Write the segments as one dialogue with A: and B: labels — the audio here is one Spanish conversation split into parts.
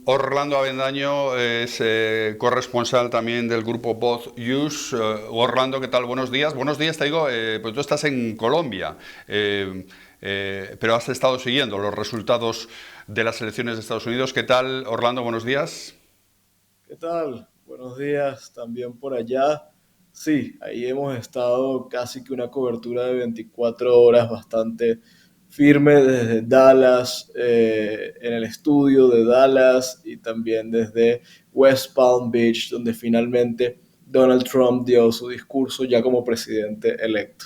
A: Orlando Avendaño es corresponsal también del grupo Both News. Orlando, ¿qué tal? Buenos días. Buenos días, te digo, pues tú estás en Colombia, pero has estado siguiendo los resultados de las elecciones de Estados Unidos. ¿Qué tal, Orlando? Buenos días.
B: ¿Qué tal? Buenos días también por allá. Sí, ahí hemos estado casi que una cobertura de 24 horas bastante firme desde Dallas, en el estudio de Dallas y también desde West Palm Beach, donde finalmente Donald Trump dio su discurso ya como presidente electo.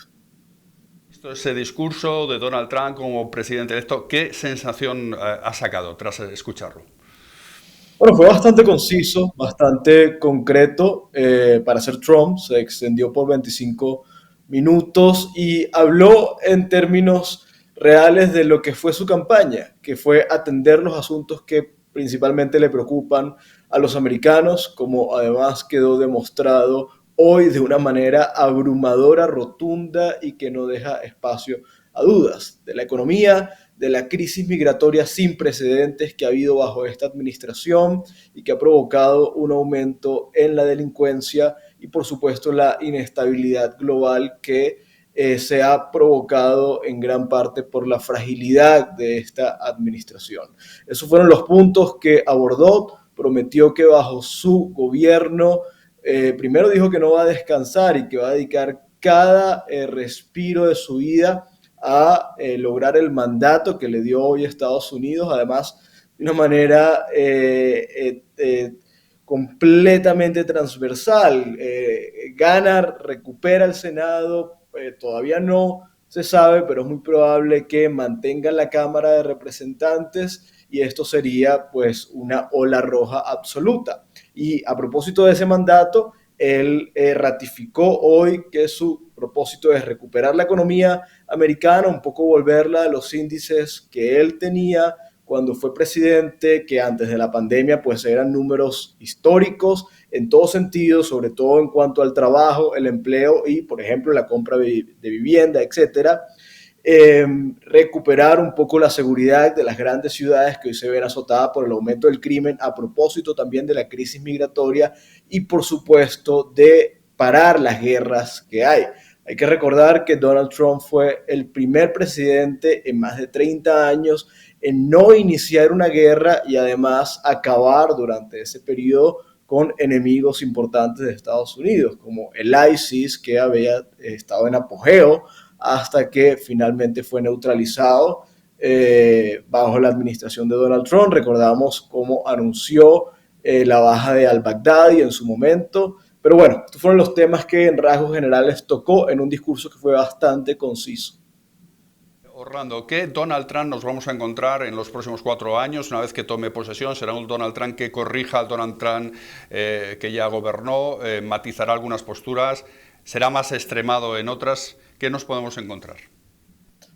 A: Visto ese discurso de Donald Trump como presidente electo, ¿qué sensación ha sacado tras escucharlo?
B: Bueno, fue bastante conciso, bastante concreto para ser Trump. Se extendió por 25 minutos y habló en términos reales de lo que fue su campaña, que fue atender los asuntos que principalmente le preocupan a los americanos, como además quedó demostrado hoy de una manera abrumadora, rotunda y que no deja espacio a dudas de la economía, de la crisis migratoria sin precedentes que ha habido bajo esta administración y que ha provocado un aumento en la delincuencia y por supuesto la inestabilidad global que se ha provocado en gran parte por la fragilidad de esta administración. Esos fueron los puntos que abordó, prometió que bajo su gobierno, primero dijo que no va a descansar y que va a dedicar cada respiro de su vida a lograr el mandato que le dio hoy Estados Unidos, además de una manera completamente transversal. Gana, recupera el Senado, todavía no se sabe, pero es muy probable que mantenga la Cámara de Representantes y esto sería pues una ola roja absoluta. Y a propósito de ese mandato, él ratificó hoy que su propósito es recuperar la economía americana, un poco volverla a los índices que él tenía cuando fue presidente, que antes de la pandemia pues eran números históricos en todo sentido, sobre todo en cuanto al trabajo, el empleo y, por ejemplo, la compra de vivienda, etcétera. Recuperar un poco la seguridad de las grandes ciudades que hoy se ven azotadas por el aumento del crimen, a propósito también de la crisis migratoria y por supuesto de parar las guerras que hay. Hay que recordar que Donald Trump fue el primer presidente en más de 30 años en no iniciar una guerra y además acabar durante ese periodo con enemigos importantes de Estados Unidos, como el ISIS, que había estado en apogeo hasta que finalmente fue neutralizado bajo la administración de Donald Trump. Recordamos cómo anunció la baja de al-Baghdadi en su momento. Pero bueno, estos fueron los temas que en rasgos generales tocó en un discurso que fue bastante conciso.
A: Orlando, ¿qué Donald Trump nos vamos a encontrar en los próximos 4 años? Una vez que tome posesión, será un Donald Trump que corrija al Donald Trump que ya gobernó, matizará algunas posturas, será más extremado en otras. ¿Qué nos podemos encontrar?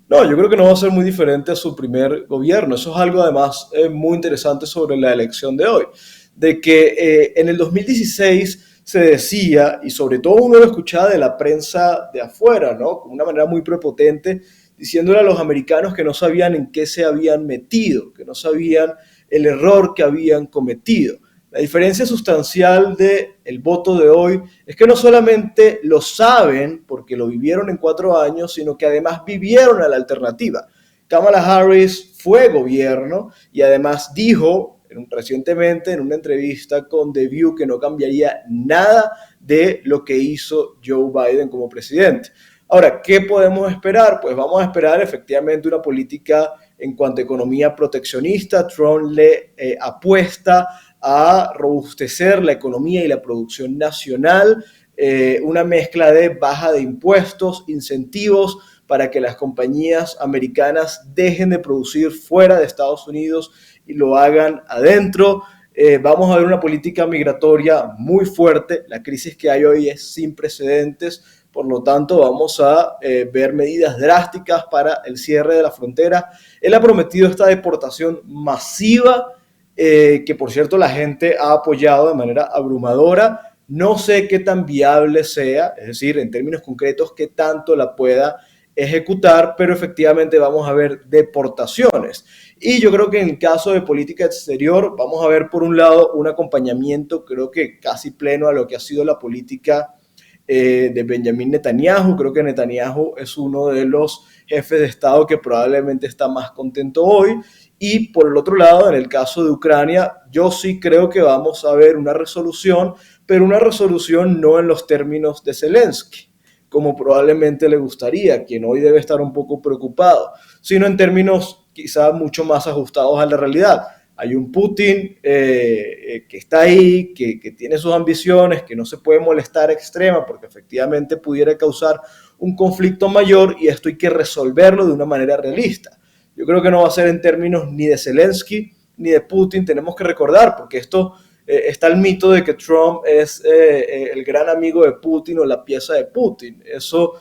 B: No, yo creo que no va a ser muy diferente a su primer gobierno. Eso es algo además muy interesante sobre la elección de hoy, de que en el 2016 se decía, y sobre todo uno lo escuchaba de la prensa de afuera, ¿no? Con una manera muy prepotente, diciéndole a los americanos que no sabían en qué se habían metido, que no sabían el error que habían cometido. La diferencia sustancial del voto de hoy es que no solamente lo saben porque lo vivieron en 4 años, sino que además vivieron a la alternativa. Kamala Harris fue gobierno y además dijo recientemente en una entrevista con The View que no cambiaría nada de lo que hizo Joe Biden como presidente. Ahora, ¿qué podemos esperar? Pues vamos a esperar efectivamente una política en cuanto a economía proteccionista. Trump le apuesta a robustecer la economía y la producción nacional, una mezcla de baja de impuestos, incentivos para que las compañías americanas dejen de producir fuera de Estados Unidos y lo hagan adentro. Vamos a ver una política migratoria muy fuerte. La crisis que hay hoy es sin precedentes. Por lo tanto, vamos a ver medidas drásticas para el cierre de la frontera. Él ha prometido esta deportación masiva que por cierto la gente ha apoyado de manera abrumadora. No sé qué tan viable sea, es decir, en términos concretos, qué tanto la pueda ejecutar, pero efectivamente vamos a ver deportaciones. Y yo creo que en el caso de política exterior vamos a ver por un lado un acompañamiento creo que casi pleno a lo que ha sido la política de Benjamin Netanyahu. Creo que Netanyahu es uno de los jefes de Estado que probablemente está más contento hoy. Y por el otro lado, en el caso de Ucrania, yo sí creo que vamos a ver una resolución, pero una resolución no en los términos de Zelensky, como probablemente le gustaría, quien hoy debe estar un poco preocupado, sino en términos quizá mucho más ajustados a la realidad. Hay un Putin que está ahí, que tiene sus ambiciones, que no se puede molestar extrema porque efectivamente pudiera causar un conflicto mayor y esto hay que resolverlo de una manera realista. Yo creo que no va a ser en términos ni de Zelensky ni de Putin, tenemos que recordar, porque esto está el mito de que Trump es el gran amigo de Putin o la pieza de Putin. Eso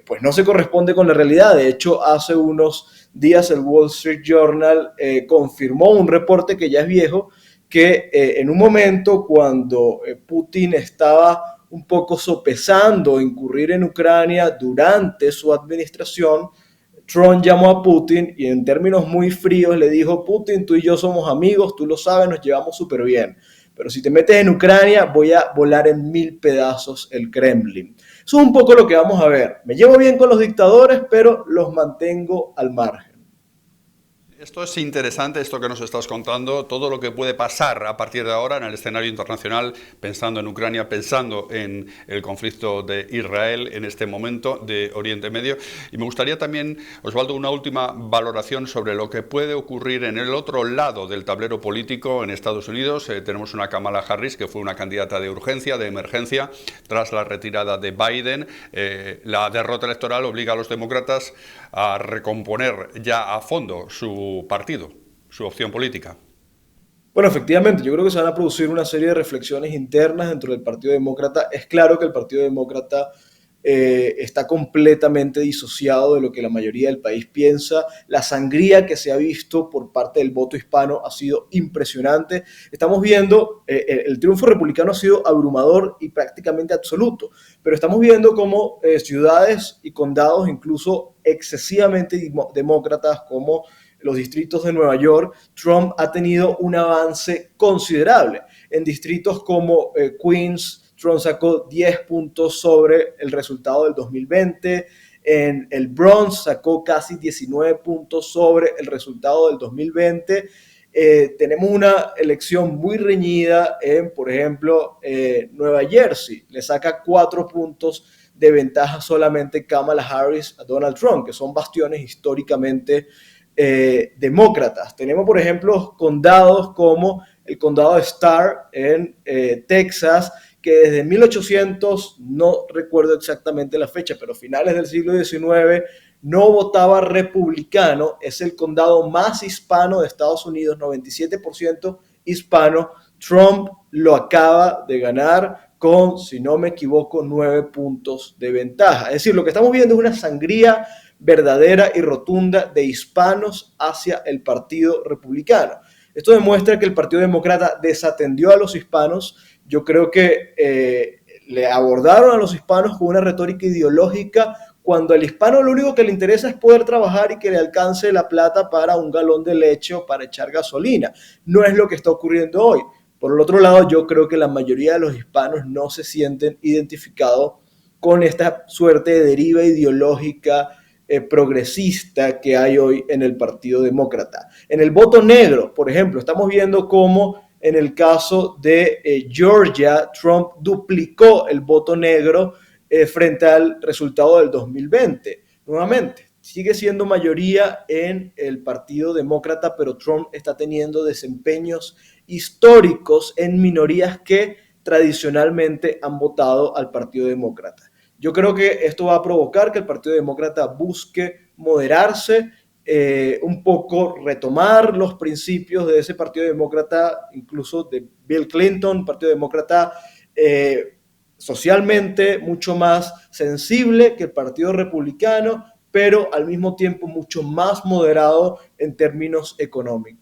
B: pues no se corresponde con la realidad. De hecho, hace unos días el Wall Street Journal confirmó un reporte que ya es viejo, que en un momento cuando Putin estaba un poco sopesando incurrir en Ucrania durante su administración, Trump llamó a Putin y en términos muy fríos le dijo: Putin, tú y yo somos amigos, tú lo sabes, nos llevamos súper bien, pero si te metes en Ucrania voy a volar en 1000 pedazos el Kremlin. Eso es un poco lo que vamos a ver. Me llevo bien con los dictadores, pero los mantengo al margen.
A: Esto es interesante, esto que nos estás contando, todo lo que puede pasar a partir de ahora en el escenario internacional, pensando en Ucrania, pensando en el conflicto de Israel en este momento de Oriente Medio. Y me gustaría también, Osvaldo, una última valoración sobre lo que puede ocurrir en el otro lado del tablero político en Estados Unidos. Tenemos una Kamala Harris, que fue una candidata de urgencia, de emergencia, tras la retirada de Biden. La derrota electoral obliga a los demócratas a recomponer ya a fondo su partido, su opción política.
B: Bueno, efectivamente, yo creo que se van a producir una serie de reflexiones internas dentro del Partido Demócrata. Es claro que el Partido Demócrata está completamente disociado de lo que la mayoría del país piensa. La sangría que se ha visto por parte del voto hispano ha sido impresionante. Estamos viendo, el triunfo republicano ha sido abrumador y prácticamente absoluto, pero estamos viendo cómo ciudades y condados, incluso excesivamente demócratas, como los distritos de Nueva York, Trump ha tenido un avance considerable. En distritos como Queens, Trump sacó 10 puntos sobre el resultado del 2020. En el Bronx sacó casi 19 puntos sobre el resultado del 2020. Tenemos una elección muy reñida en, por ejemplo, Nueva Jersey. Le saca 4 puntos de ventaja solamente Kamala Harris a Donald Trump, que son bastiones históricamente demócratas. Tenemos, por ejemplo, condados como el condado de Starr en Texas, que desde 1800, no recuerdo exactamente la fecha, pero finales del siglo XIX, no votaba republicano. Es el condado más hispano de Estados Unidos, 97% hispano. Trump lo acaba de ganar con, si no me equivoco, 9 puntos de ventaja. Es decir, lo que estamos viendo es una sangría verdadera y rotunda de hispanos hacia el Partido Republicano. Esto demuestra que el Partido Demócrata desatendió a los hispanos. Yo creo que le abordaron a los hispanos con una retórica ideológica, cuando al hispano lo único que le interesa es poder trabajar y que le alcance la plata para un galón de leche o para echar gasolina. No es lo que está ocurriendo hoy. Por el otro lado, yo creo que la mayoría de los hispanos no se sienten identificados con esta suerte de deriva ideológica progresista que hay hoy en el Partido Demócrata. En el voto negro, por ejemplo, estamos viendo cómo en el caso de Georgia, Trump duplicó el voto negro frente al resultado del 2020. Nuevamente, sigue siendo mayoría en el Partido Demócrata, pero Trump está teniendo desempeños históricos en minorías que tradicionalmente han votado al Partido Demócrata. Yo creo que esto va a provocar que el Partido Demócrata busque moderarse, un poco retomar los principios de ese Partido Demócrata, incluso de Bill Clinton, Partido Demócrata socialmente mucho más sensible que el Partido Republicano, pero al mismo tiempo mucho más moderado en términos económicos.